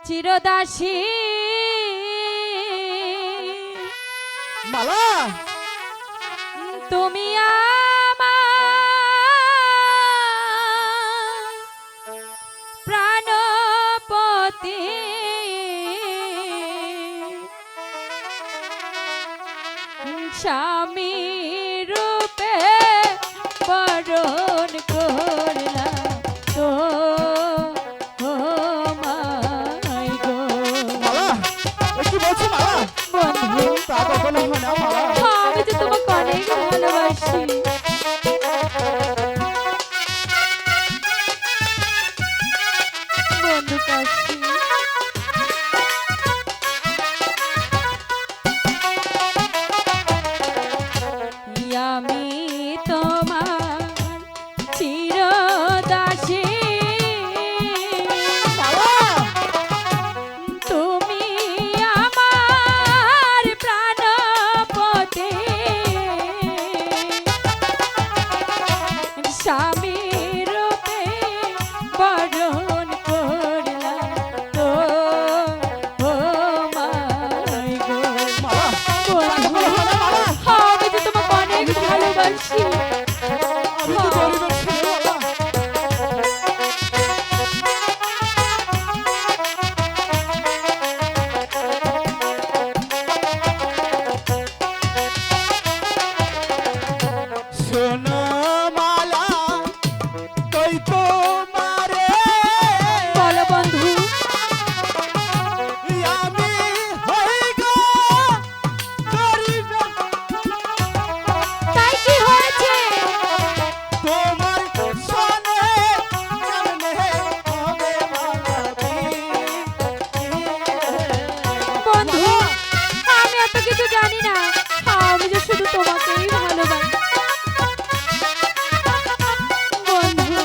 চিরদাসী মালা তুমি আমার প্রাণপতি স্বামী রূপে বরণ করলাম তো ও মাই গো মালা কি বলছো মালা বন্ধু তা কখনো হয় না মালা আমি যে তোমাকে অনেক ভালোবাসি বন্ধু কাশি আমি তোমার চিরদাসী মালা তুমি আমার প্রাণপতি স্বামী রূপে বরণ করলাম তো ও মাই গো মালা বন্ধু আমি তো তোমাকে অনেক ভালোবাসি আমি তো গরিবের ছেলে মালা শোনো মালা কই তোমারে বলো বন্ধু আমি হই গো গরিব তাই কি হয়েছে তোমার সনে কেমনে হবে মালাতি বন্ধু আমি এত কিছু জানি না আমি যে শুধু তোমাকেই ভালোবাসি বন্ধু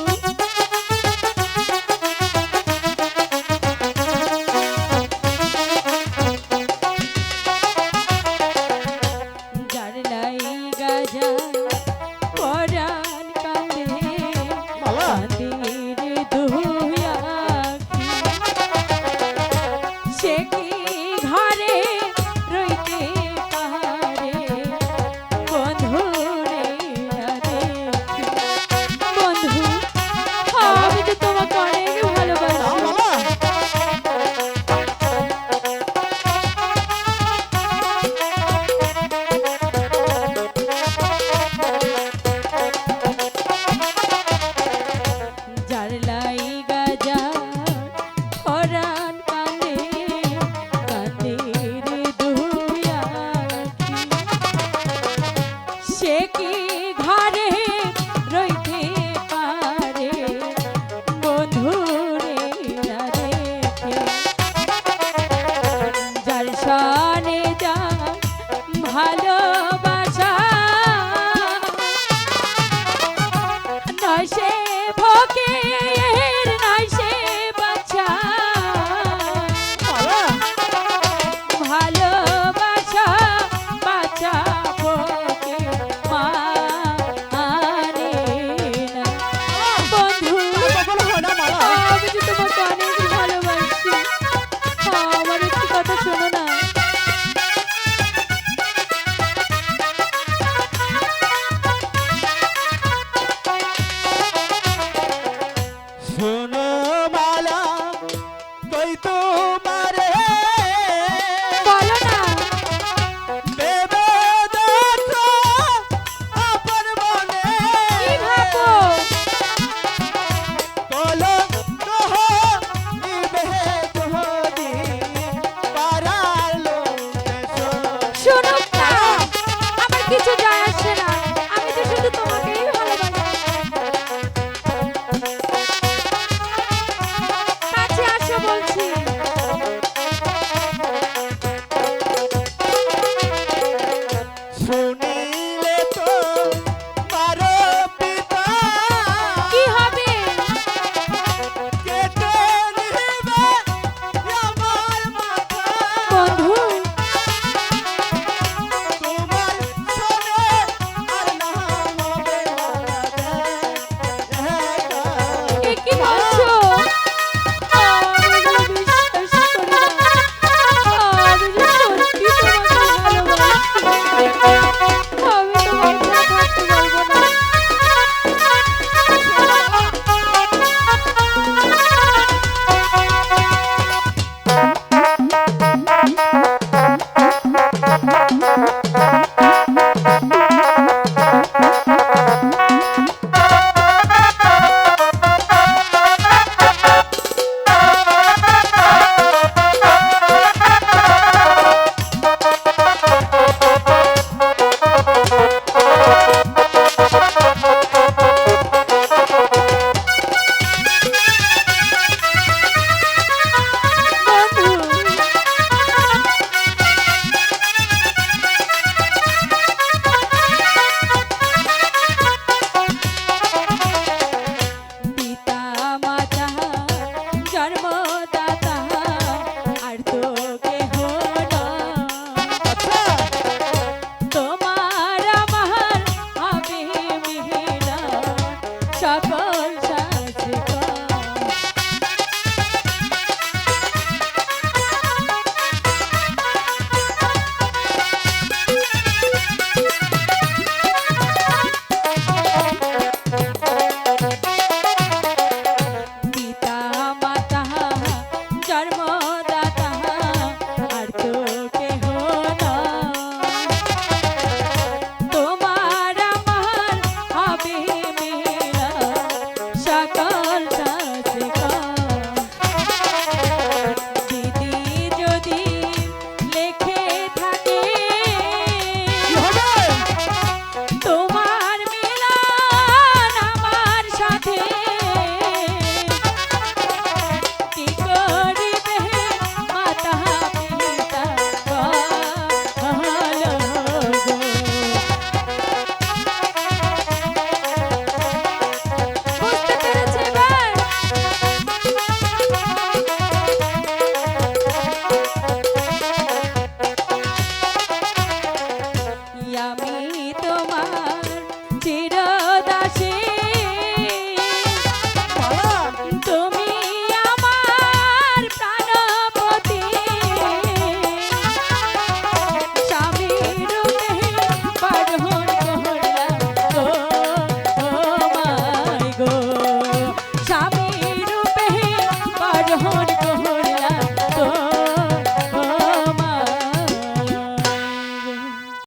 যার লাই গাজা পরাণ কাঁদে মালা কাঁদের দুই আঁখি সে কি ঘরে রইতে পারে বন্ধু রে না দেখি বন্ধু আমি তো তোমাকে অনেক ভালোবাসি মালা যার লাই গাজা পরাণ কাঁদে কাঁদের দুই আঁখি সে কি ঘরে রইতে পারে বন্ধু রে না দেখে যার সনে যা ভালোবাসা নয় সে ভোগের নয় সে বাছা মালা ভালোবাসা বাছা ভোগে মানে না বন্ধু কখনো হয় না মালা আমি যে তোমাকে